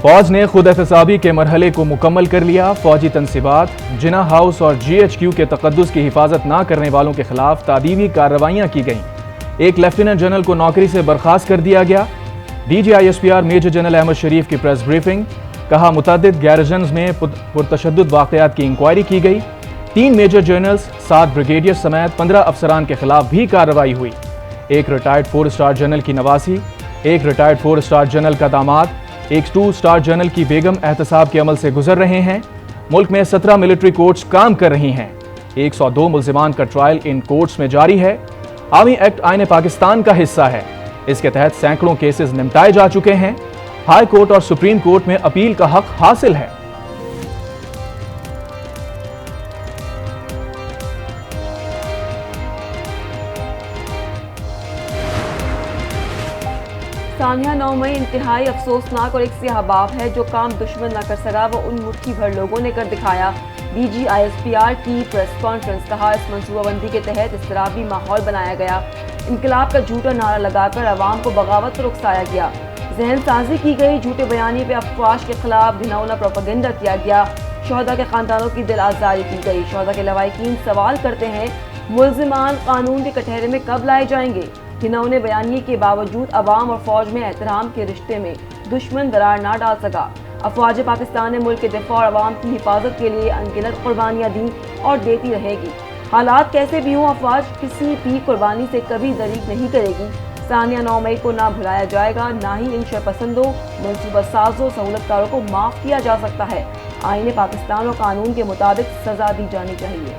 फौज ने खुद एहतसाबी के मरहले को मुकम्मल कर लिया। फौजी तनसीबात, जिना हाउस और GHQ के तकद्दुस की हिफाजत न करने वालों के खिलाफ तादीबी कार्रवाइयाँ की गईं। एक लेफ्टिनेंट जनरल को नौकरी से बर्खास्त कर दिया गया। DGISPR मेजर जनरल अहमद शरीफ की प्रेस ब्रीफिंग, कहा मुतअद्दिद गैरिजन्स में पुरतशद्दुद वाक़यात की इंक्वायरी की गई। 3 मेजर जनरल्स, 7 ब्रिगेडियर समेत 15 अफसरान के खिलाफ भी कार्रवाई हुई। एक रिटायर्ड 4 स्टार जनरल की नवासी, एक रिटायर्ड 4 स्टार जनरल का दामाद, एक 2 स्टार जनरल की बेगम एहतसाब के अमल से गुजर रहे हैं। मुल्क में 17 मिलिट्री कोर्ट्स काम कर रही हैं। 102 मुल्जिमान का ट्रायल इन कोर्ट्स में जारी है। आर्मी एक्ट आईन पाकिस्तान का हिस्सा है। इसके तहत सैकड़ों केसेस निपटाए जा चुके हैं। हाई कोर्ट और सुप्रीम कोर्ट में अपील का हक हासिल है। सानिया 9 मई इंतहाई अफसोसनाक और एक सियाहबाब है। जो काम दुश्मन न कर सका वो उन मुट्ठी भर लोगों ने कर दिखाया। DGISPR की प्रेस कॉन्फ्रेंस, कहा इस मनसूबाबंदी के तहत इसतराबी माहौल बनाया गया। इनकलाब का झूठा नारा लगाकर अवाम को बगावत पर उकसाया गया। जहन साजी की गई। झूठे बयानी पे अफवाह के खिलाफ घिनौना प्रोपेगेंडा किया गया। शोहदा के खानदानों की दिल आज़ारी की गई। शोहदा के लवाहिकीन सवाल करते हैं मुल्जिमान कानून के कटहरे में कब लाए जाएंगे। घिनौने बयानी के बावजूद अवाम और फौज में एहतराम के रिश्ते में दुश्मन दरार ना डाल सका। अफवाज पाकिस्तान ने मुल्क के दिफा और अवाम की हिफाजत के लिए अनगिनत कुर्बानियाँ दी और देती रहेगी। हालात कैसे भी हों, अफवाज किसी भी कुर्बानी से कभी दरीग नहीं करेगी। सानिया 9 मई को ना भुलाया जाएगा, ना ही इन शरपसंदों, मनसूबा साजों, सहूलतकारों को माफ़ किया जा सकता है। आईन पाकिस्तान और कानून के मुताबिक सजा दी जानी चाहिए।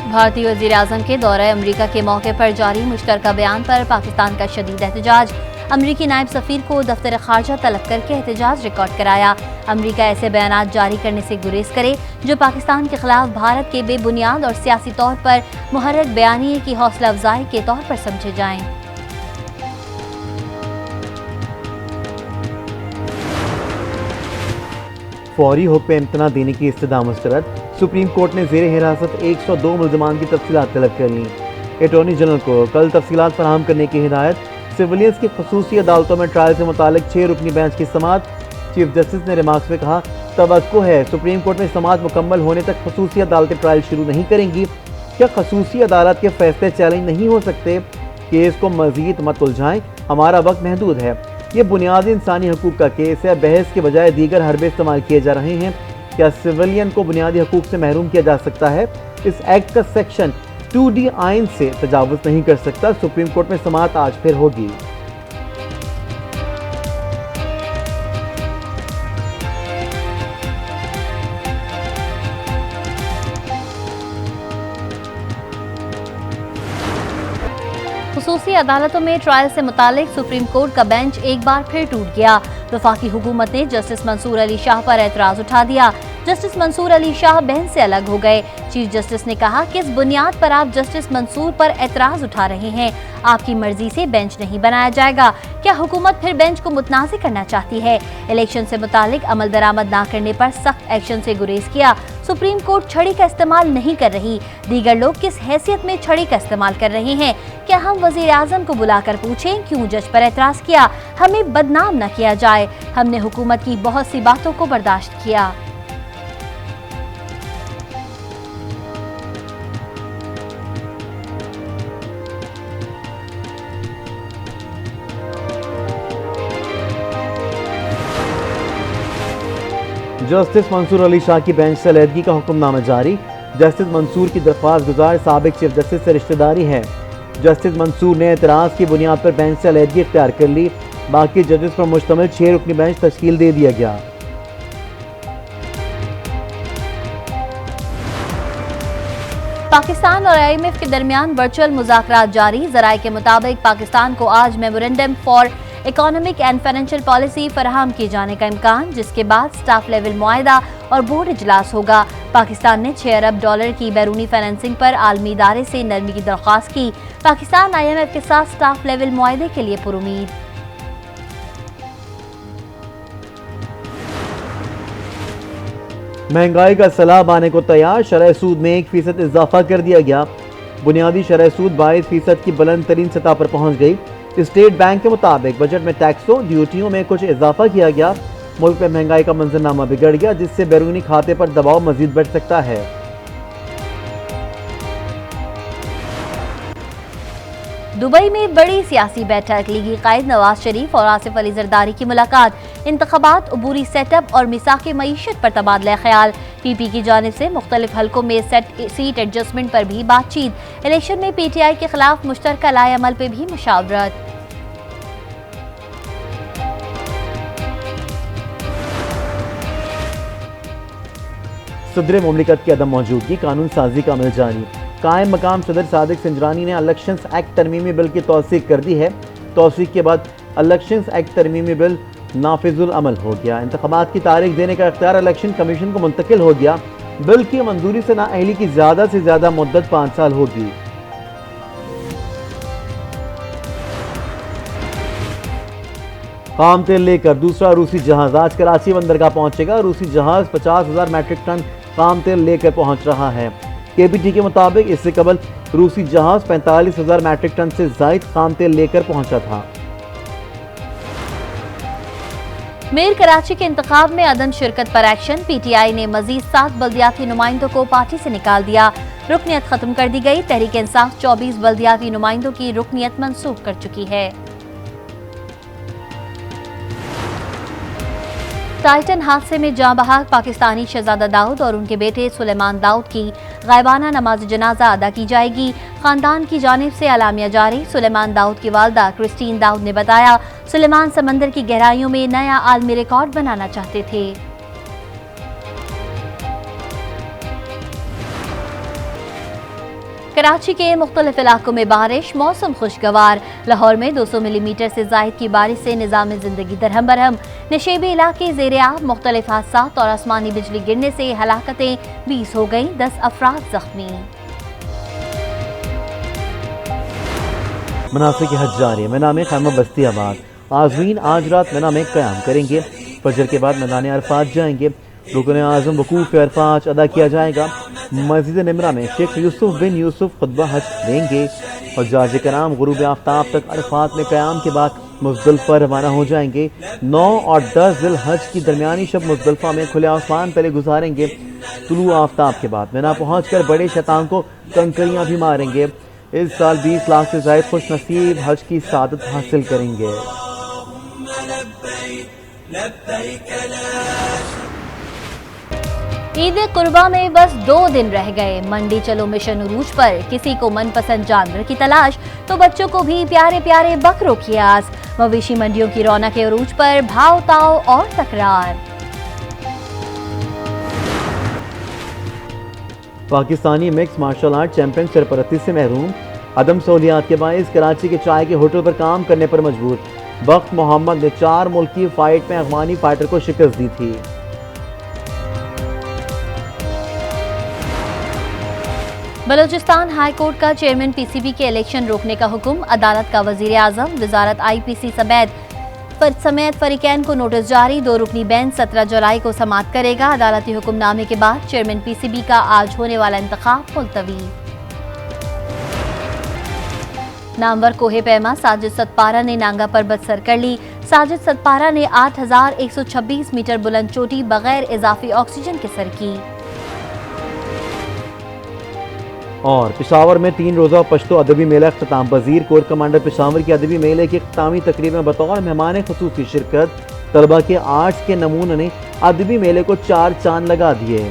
भारतीय वज़ीर आज़म के दौरे अमरीका के मौके पर जारी मुश्तरका बयान पर पाकिस्तान का शदीद एहतजाज। अमरीकी नायब सफ़ीर को दफ्तर ख़ारजा तलब करके एहतजाज रिकॉर्ड कराया। अमरीका ऐसे बयानात जारी करने से गुरेज करे जो पाकिस्तान के खिलाफ भारत के बेबुनियाद और सियासी तौर पर मुहर्रक बयानिए की हौसला अफजाई के तौर पर समझे जाएँ। फौरी हुक्म इम्तना देने की इस्तदा मुस्तरद। सुप्रीम कोर्ट ने जेर हिरासत 102 मुल्ज़मान की तफसीलात तलब कर लीं। अटॉर्नी जनरल को कल तफसीलात फराहम करने की हिदायत। सिविलियंस की खसूसी अदालतों में ट्रायल से मुतालिक 6 रुकनी बेंच की समाअत। चीफ जस्टिस ने रिमार्क्स में कहा, तवक्को है सुप्रीम कोर्ट में समाअत मुकम्मल होने तक खसूसी अदालतें ट्रायल शुरू नहीं करेंगी। क्या खसूसी अदालत के फैसले चैलेंज नहीं हो सकते? केस को मजीद मत उलझाएं, हमारा वक्त महदूद है। ये बुनियादी इंसानी हकूक़ का केस है। बहस के बजाय दीगर हरबे इस्तेमाल किए जा रहे हैं। क्या सिविलियन को बुनियादी हकूक़ से महरूम किया जा सकता है? इस एक्ट का सेक्शन 2D आइन से तजावुज़ नहीं कर सकता। सुप्रीम कोर्ट में समाअत आज फिर होगी। खुसूसी अदालतों में ट्रायल से मुतालिक सुप्रीम कोर्ट का बेंच एक बार फिर टूट गया। वफाकी हुकूमत ने जस्टिस मंसूर अली शाह पर एतराज़ उठा दिया। जस्टिस मंसूर अली शाह बेंच से अलग हो गए। चीफ जस्टिस ने कहा, किस बुनियाद पर आप जस्टिस मंसूर पर एतराज़ उठा रहे हैं? आपकी मर्जी से बेंच नहीं बनाया जाएगा। क्या हुकूमत फिर बेंच को मुतनाज़ करना चाहती है? इलेक्शन से मुतालिक अमल दरामद ना करने पर सख्त एक्शन से गुरेज किया। सुप्रीम कोर्ट छड़ी का इस्तेमाल नहीं कर रही। दीगर लोग किस हैसियत में छड़ी का इस्तेमाल कर रहे हैं? क्या हम वज़ीर आज़म को बुलाकर पूछें क्यों जज पर एतराज़ किया? हमें बदनाम न किया जाए। हमने हुकूमत की बहुत सी बातों को बर्दाश्त किया। जस्टिस मंसूर अली शाह की बेंच से अलहदगी का हुक्मनामा जारी। जस्टिस मंसूर की दरख्वास्त गुजार साबिक चीफ जस्टिस से रिश्तेदारी है। जस्टिस मंसूर ने एतराज़ की बुनियाद पर बेंच से अलहदगी इख्तियार कर ली। बाकी जजेस पर मुश्तमिल 6 रुकनी बेंच तश्कील दे दिया गया। पाकिस्तान और IMF के दरमियान वर्चुअल मुज़ाकरात जारी। ज़राए के मुताबिक पाकिस्तान को आज memorandum for economic and financial policy फराहम किए जाने का इम्कान, जिसके बाद स्टाफ लेवल मुआहदा और बोर्ड इजलास होगा। पाकिस्तान ने $6 अरब की बैरूनी फाइनेंसिंग पर आलमी इदारे से नरमी की दरख्वास्त की। पाकिस्तान IMF के साथ स्टाफ लेवल मुआहदे के लिए पुरुमीद। महंगाई का सैलाब आने को तैयार, शरह सूद में 1% इजाफा कर दिया गया। बुनियादी शरह सूद 22% की बुलंद तरीन सतह पर पहुंच गई। स्टेट बैंक के मुताबिक बजट में टैक्सों ड्यूटियों में कुछ इजाफा किया गया। मुल्क में महंगाई का मंजरनामा बिगड़ गया, जिससे बैरूनी खाते पर दबाव मजीद बढ़ सकता है। दुबई में बड़ी सियासी बैठक, लीगी कायद नवाज शरीफ और आसिफ अली जरदारी की मुलाकात, इंतखाबात, अबूरी सेटअप और मिसाक मईशत पर तबादला ख्याल। पीपी की जानिब से मुख्तलिफ हलकों में सीट एडजस्टमेंट पर भी बातचीत। इलेक्शन में पीटीआई के खिलाफ मुश्तरका लाए अमल पर भी मुशावरत। सदर मुमलिकत की अदम मौजूदगी, कानून साजी का अमल जारी। कायम मकाम सदर सादिक सिंजरानी ने इलेक्शंस एक्ट तरमीमी बिल की तौसीक कर दी है। तौसीक के बाद इलेक्शंस एक्ट तरमीमी बिल नाफिजुल अमल हो गया। इंतखाबात की तारीख देने का इख्तियार इलेक्शन कमीशन को मुंतकिल हो गया। बिल की मंजूरी से नाअहली की ज्यादा से ज्यादा मुद्दत 5 साल होगी। खाम तेल लेकर दूसरा रूसी जहाज आज कराची बंदरगाह पहुंचेगा। रूसी जहाज 50,000 मैट्रिक टन खाम तेल लेकर पहुंच रहा है। केपीटी के मुताबिक इससे कबल रूसी जहाज 45,000 मैट्रिक टन से जायद खाम तेल लेकर पहुंचा था। मेयर कराची के इंतखाब में अदम शिरकत पर एक्शन, पीटीआई ने मजीद 7 बल्दियाती नुमाइंदों को पार्टी से निकाल दिया। रुकनियत खत्म कर दी गई। तहरीक इंसाफ 24 बल्दियाती नुमाइंदों की रुकनियत मंसूख कर चुकी है। टाइटन हादसे में जाँ बहक पाकिस्तानी शहजादा दाऊद और उनके बेटे सुलेमान दाऊद की गायबाना नमाज जनाजा अदा की जाएगी। खानदान की जानिब से अलामिया जारी। सुलेमान दाऊद की वालदा क्रिस्टीन दाऊद ने बताया, सुलेमान समंदर की गहराइयों में नया आलमी रिकॉर्ड बनाना चाहते थे। कराची के मुख्तलिफ इलाकों में बारिश, मौसम खुशगवार। लाहौर में 200 मिलीमीटर से जायद की बारिश से निज़ाम जिंदगी दरहम बरहम। नशेबी इलाके ज़ेरे आब, मुख्तलिफ हादसात और आसमानी बिजली गिरने से हलाकतें 20 हो गईं, 10 अफराद जख्मी। मनासिक हज जारी। मिना में खैमा बस्ती आबाद। आज़मीन आज रात मिना में क़याम करेंगे। फजर के बाद मैदान अरफात जाएंगे। रुकन आज़म वकूफ़ अरफात अदा किया जाएगा। मस्जिद निमरा में शेख यूसुफ बिन यूसुफ खुतबा हज देंगे। हज्जाज कराम गुरूब आफ्ताब तक अरफात में क़याम के बाद मुज़दलिफ़ा रवाना हो जाएंगे। 9 और 10 ज़िल हज की दरमियानी शब मुज़दलिफ़ा में खुले आसमान पहले गुजारेंगे। तुलू आफ्ताब के बाद मिना पहुँच कर बड़े शैतान को कंकरियाँ भी मारेंगे। इस साल 20 लाख से ज़ायद खुश नसीब हज की सादत हासिल करेंगे। ईद कुर्बा में बस 2 दिन रह गए। मंडी चलो मिशन उरूज पर। किसी को मनपसंद जानवर की तलाश तो बच्चों को भी प्यारे प्यारे बकरों की आस। मवेशी मंडियों की रौनक उरूज पर भाव ताव और तकरार। Pakistani mixed martial art champion सरपरस्ती से महरूम। अदम सहूलियात के बायस कराची के चाय के होटल पर काम करने पर मजबूर। बख्त मोहम्मद ने 4 मुल्की फाइट में अफगानी फाइटर को शिकस्त दी थी। बलोचिस्तान हाई कोर्ट का चेयरमैन पीसीबी के इलेक्शन रोकने का हुक्म। अदालत का वजीर आजम वजारत आईपीसी समेत फरीकैन को नोटिस जारी। 2 रुकनी बेंच 17 जुलाई को समाअत करेगा। अदालती हुक्मनामे के बाद चेयरमैन पीसीबी का आज होने वाला इंतखाब मुलतवी। नामवर कोहे पैमा साजिद सतपारा ने नांगा पर्वत सर कर ली। साजिद सतपारा ने 8,126 मीटर बुलंद चोटी बगैर इजाफी ऑक्सीजन के सर की। और पेशावर में 3 रोज़ा पश्तो अदबी मेला अख्ताम। वज़ीर कोर कमांडर पेशावर की अदबी मेले की अख्तामी तकरीब में बतौर मेहमान खुसूसी शिरकत। तलबा के आर्ट्स के नमूने ने अदबी मेले को 4 चांद लगा दिए।